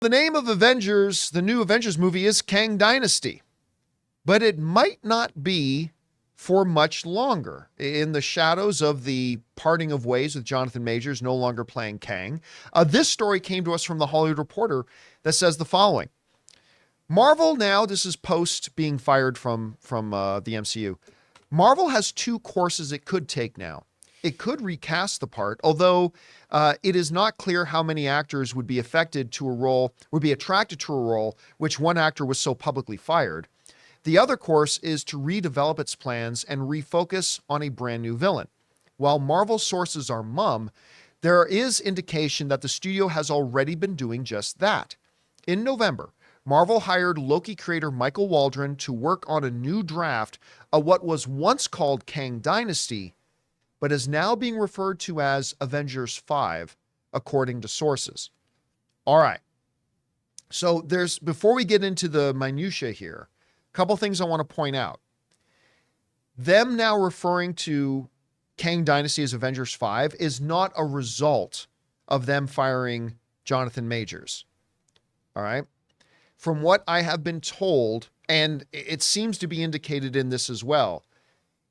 The name of Avengers, the new Avengers movie, is Kang Dynasty, but it might not be for much longer. In the shadows of the parting of ways with Jonathan Majors no longer playing Kang, this story came to us from the Hollywood Reporter that says the following. Marvel now, this is post being fired from the MCU. Marvel has two courses it could take now. It could recast the part, although it is not clear how many actors would be attracted to a role which one actor was so publicly fired. The other course is to redevelop its plans and refocus on a brand new villain. While Marvel sources are mum, there is indication that the studio has already been doing just that. In November, Marvel hired Loki creator Michael Waldron to work on a new draft of what was once called Kang Dynasty, but is now being referred to as Avengers 5, according to sources. All right. So before we get into the minutia here, a couple things I want to point out. Them now referring to Kang Dynasty as Avengers 5 is not a result of them firing Jonathan Majors. All right. From what I have been told, and it seems to be indicated in this as well,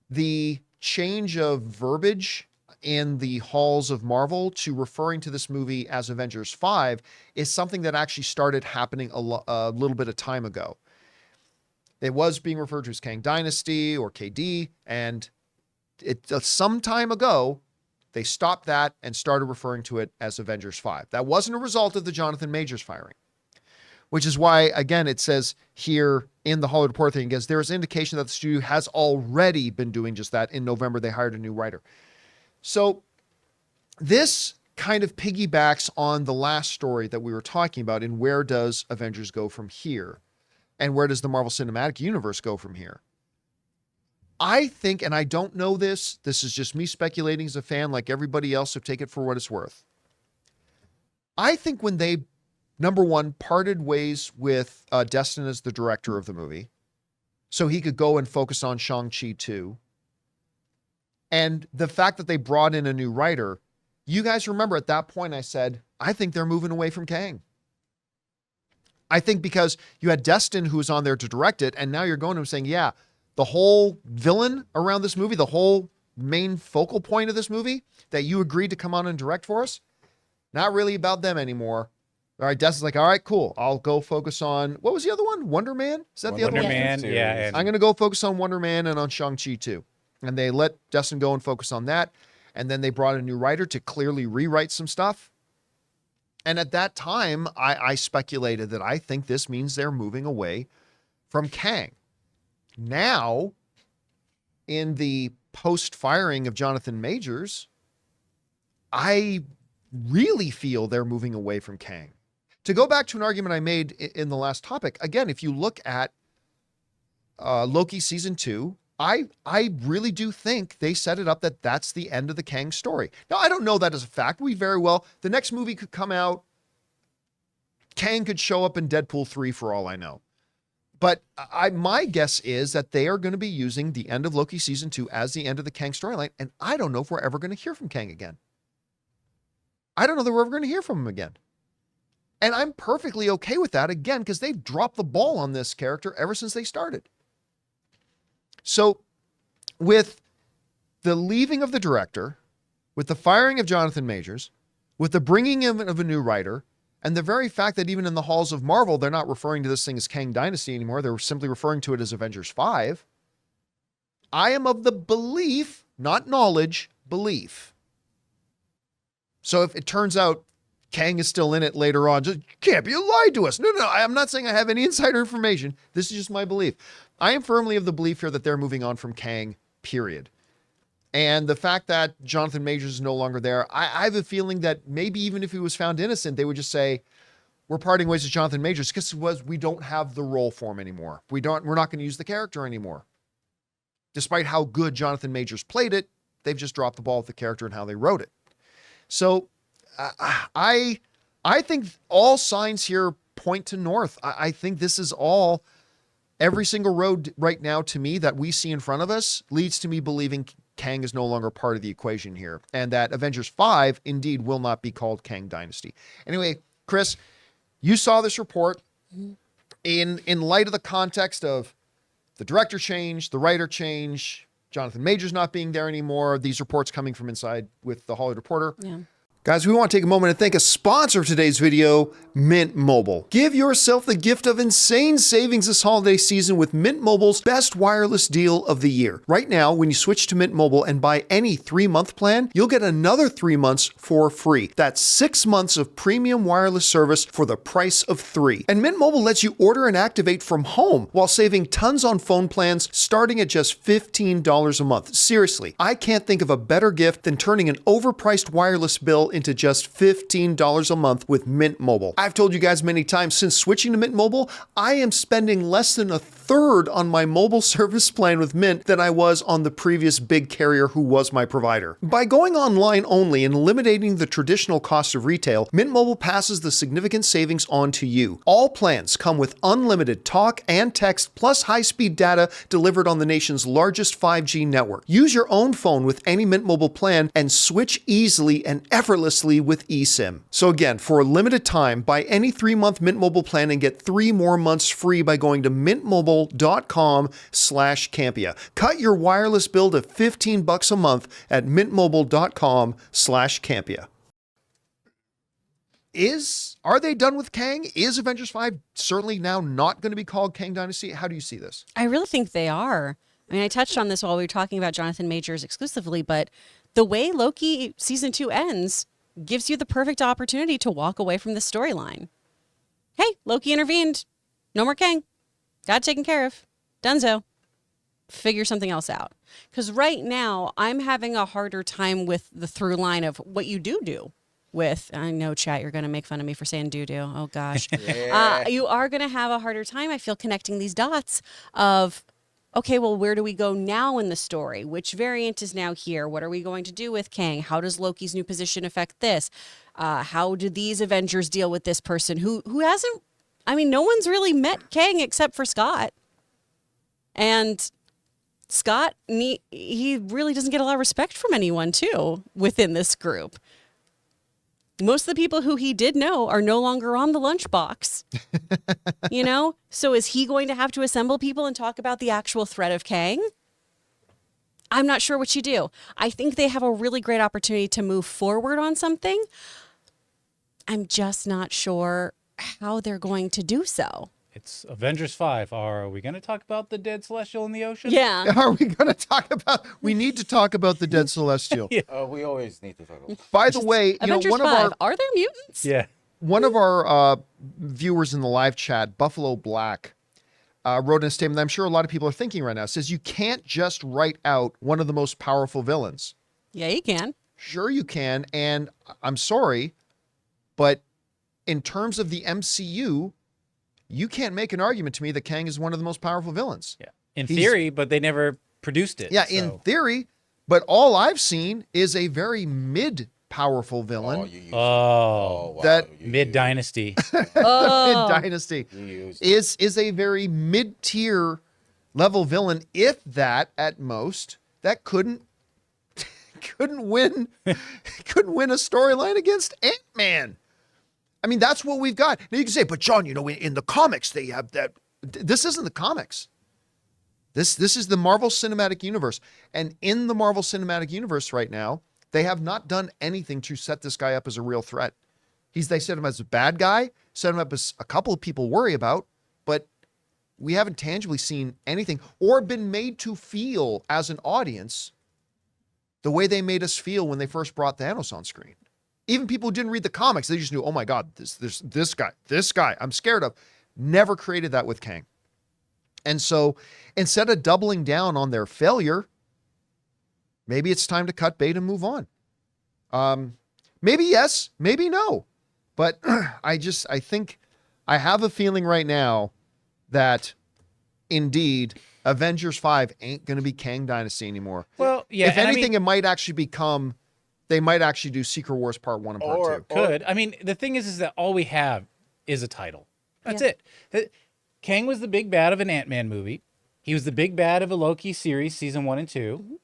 the change of verbiage in the halls of Marvel to referring to this movie as Avengers 5 is something that actually started happening a little bit of time ago. It was being referred to as Kang Dynasty or KD, and some time ago, they stopped that and started referring to it as Avengers 5. That wasn't a result of the Jonathan Majors firing, which is why, again, it says here in the Hollywood Reporter thing, again, there is indication that the studio has already been doing just that. In November, they hired a new writer. So this kind of piggybacks on the last story that we were talking about in where does Avengers go from here? And where does the Marvel Cinematic Universe go from here? I think, and I don't know this is just me speculating as a fan like everybody else, so take it for what it's worth. I think when they, number one, parted ways with Destin as the director of the movie, so he could go and focus on Shang-Chi 2, and the fact that they brought in a new writer, you guys remember at that point I said, I think they're moving away from Kang. I think because you had Destin who was on there to direct it, and now you're going to him saying, yeah, the whole villain around this movie, the whole main focal point of this movie that you agreed to come on and direct for us, not really about them anymore. All right, Destin's like, all right, cool. I'll go focus on, what was the other one? Wonder Man? Is that the other one? Wonder Man, yeah. I'm going to go focus on Wonder Man and on Shang-Chi too. And they let Destin go and focus on that. And then they brought a new writer to clearly rewrite some stuff. And at that time, I speculated that I think this means they're moving away from Kang. Now, in the post-firing of Jonathan Majors, I really feel they're moving away from Kang. To go back to an argument I made in the last topic, again, if you look at Loki Season 2, I really do think they set it up that that's the end of the Kang story. Now, I don't know that as a fact. We very well, the next movie could come out, Kang could show up in Deadpool 3 for all I know. But my guess is that they are going to be using the end of Loki Season 2 as the end of the Kang storyline, and I don't know if we're ever going to hear from Kang again. I don't know that we're ever going to hear from him again. And I'm perfectly okay with that, again, because they've dropped the ball on this character ever since they started. So with the leaving of the director, with the firing of Jonathan Majors, with the bringing in of a new writer, and the very fact that even in the halls of Marvel, they're not referring to this thing as Kang Dynasty anymore, they're simply referring to it as Avengers 5, I am of the belief, not knowledge, belief. So if it turns out Kang is still in it later on, just Campea lied to us. No, I'm not saying I have any insider information. This is just my belief. I am firmly of the belief here that they're moving on from Kang, period. And the fact that Jonathan Majors is no longer there, I have a feeling that maybe even if he was found innocent, they would just say, we're parting ways with Jonathan Majors because we don't have the role for him anymore. We're not going to use the character anymore. Despite how good Jonathan Majors played it, they've just dropped the ball with the character and how they wrote it. So I think all signs here point to north. I think this is all, every single road right now to me that we see in front of us leads to me believing Kang is no longer part of the equation here, and that Avengers 5 indeed will not be called Kang Dynasty. Anyway, Chris, You saw this report in light of the context of the director change, the writer change, Jonathan Majors not being there anymore, these reports coming from inside with the Hollywood Reporter. Yeah. Guys, we want to take a moment and thank a sponsor of today's video, Mint Mobile. Give yourself the gift of insane savings this holiday season with Mint Mobile's best wireless deal of the year. Right now, when you switch to Mint Mobile and buy any 3-month plan, you'll get another 3 months for free. That's 6 months of premium wireless service for the price of 3. And Mint Mobile lets you order and activate from home while saving tons on phone plans starting at just $15 a month. Seriously, I can't think of a better gift than turning an overpriced wireless bill into just $15 a month with Mint Mobile. I've told you guys many times, since switching to Mint Mobile, I am spending less than a third on my mobile service plan with Mint than I was on the previous big carrier who was my provider. By going online only and eliminating the traditional cost of retail, Mint Mobile passes the significant savings on to you. All plans come with unlimited talk and text plus high-speed data delivered on the nation's largest 5G network. Use your own phone with any Mint Mobile plan and switch easily and effortlessly with eSIM. So again, for a limited time, buy any 3-month Mint Mobile plan and get 3 more months free by going to mintmobile.com/Campea. Cut your wireless bill to $15 a month at mintmobile.com/Campea. Are they done with Kang? Is Avengers 5 certainly now not going to be called Kang Dynasty? How do you see this? I really think they are. I mean, I touched on this while we were talking about Jonathan Majors exclusively, but the way Loki season 2 ends gives you the perfect opportunity to walk away from the storyline. Hey, Loki intervened. No more Kang. Got it taken care of. Dunzo. Figure something else out. Because right now, I'm having a harder time with the through line of what you do with, I know, chat, you're going to make fun of me for saying do-do. Oh, gosh. Yeah. You are going to have a harder time, I feel, connecting these dots of, okay, well, where do we go now in the story? Which variant is now here? What are we going to do with Kang? How does Loki's new position affect this? How do these Avengers deal with this person who hasn't, I mean, no one's really met Kang except for Scott. And Scott, he really doesn't get a lot of respect from anyone, too, within this group. Most of the people who he did know are no longer on the lunchbox, you know? So is he going to have to assemble people and talk about the actual threat of Kang? I'm not sure what you do. I think they have a really great opportunity to move forward on something. I'm just not sure how they're going to do so. It's Avengers 5. Are we going to talk about the dead celestial in the ocean? Yeah. Are we going to talk about, we need to talk about the dead celestial. Yeah. We always need to talk about By the way, Avengers 5, are there mutants? Yeah. one of our viewers in the live chat, Buffalo Black, wrote in a statement that I'm sure a lot of people are thinking right now. It says, you can't just write out one of the most powerful villains. Yeah, you can. Sure you can, and I'm sorry, but in terms of the MCU, you can't make an argument to me that Kang is one of the most powerful villains. Yeah. In theory, but they never produced it. Yeah, so. in theory, but all I've seen is a very mid-powerful villain. Wow. That- Mid Dynasty. Oh. Dynasty You used is a very mid-tier level villain, if that at most, that couldn't win a storyline against Ant-Man. I mean, that's what we've got. Now you can say, but John, you know, in the comics they have that. This isn't the comics. This is the Marvel Cinematic Universe, and in the Marvel Cinematic Universe right now, they have not done anything to set this guy up as a real threat. They set him as a bad guy, set him up as a couple of people worry about, but we haven't tangibly seen anything or been made to feel as an audience the way they made us feel when they first brought Thanos on screen. Even people who didn't read the comics, they just knew, oh my God, this guy I'm scared of. Never created that with Kang. And so instead of doubling down on their failure, maybe it's time to cut bait and move on. Maybe yes, maybe no. But I think I have a feeling right now that indeed Avengers 5 ain't going to be Kang Dynasty anymore. Well, yeah. If anything, it might actually become, they might actually do Secret Wars Part 1 and Part 2. Could. I mean, the thing is that all we have is a title. That's it. Kang was the big bad of an Ant-Man movie. He was the big bad of a Loki series, season 1 and 2.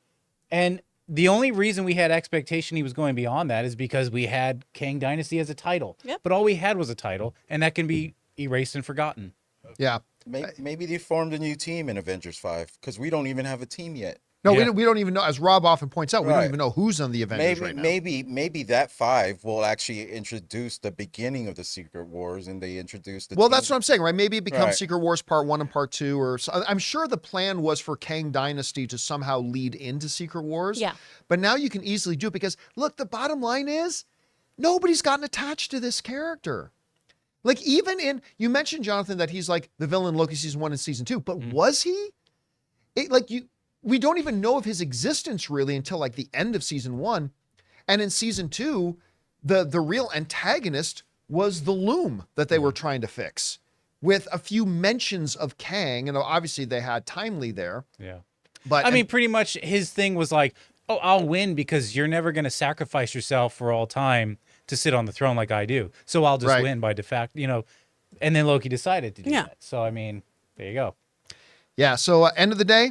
And the only reason we had expectation he was going beyond that is because we had Kang Dynasty as a title. Yep. But all we had was a title, and that can be erased and forgotten. Yeah. Maybe they formed a new team in Avengers 5 because we don't even have a team yet. No, Yeah. we don't even know. As Rob often points out, we don't Right. even know who's on the Avengers right now. Maybe that 5 will actually introduce the beginning of the Secret Wars, and they introduce the. Well, team. that's what I'm saying, right? Maybe it becomes Right. Secret Wars Part 1 and Part 2, or I'm sure the plan was for Kang Dynasty to somehow lead into Secret Wars. Yeah. But now you can easily do it because, look, the bottom line is nobody's gotten attached to this character. Like, even you mentioned, Jonathan, that he's like the villain in Loki season 1 and season 2, but was he? We don't even know of his existence really until like the end of season 1. And in season 2, the real antagonist was the loom that they were trying to fix, with a few mentions of Kang. And obviously they had Timely there. Yeah. But I mean, pretty much his thing was like, oh, I'll win because you're never going to sacrifice yourself for all time to sit on the throne like I do. So I'll just Right. win by defact, And then Loki decided to do Yeah. that. So, I mean, there you go. yeah, so end of the day,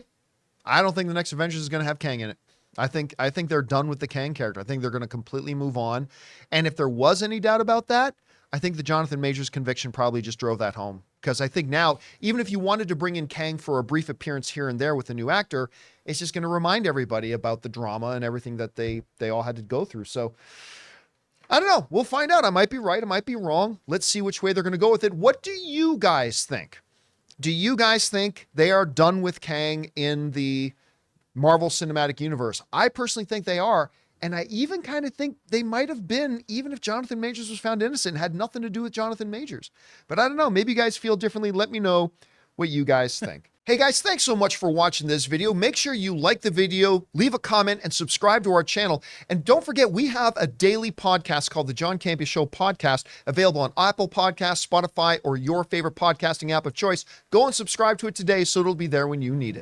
I don't think the next Avengers is going to have Kang in it. I think they're done with the Kang character. I think they're going to completely move on. And if there was any doubt about that, I think the Jonathan Majors conviction probably just drove that home. Because I think now, even if you wanted to bring in Kang for a brief appearance here and there with a new actor, it's just going to remind everybody about the drama and everything that they all had to go through. So I don't know. We'll find out. I might be right. I might be wrong. Let's see which way they're going to go with it. What do you guys think? Do you guys think they are done with Kang in the Marvel Cinematic Universe? I personally think they are. And I even kind of think they might have been, even if Jonathan Majors was found innocent, had nothing to do with Jonathan Majors. But I don't know. Maybe you guys feel differently. Let me know what you guys think. Hey guys, thanks so much for watching this video. Make sure you like the video, leave a comment, and subscribe to our channel. And don't forget, we have a daily podcast called the John Campea Show podcast, available on Apple Podcasts, Spotify, or your favorite podcasting app of choice. Go and subscribe to it today so it'll be there when you need it.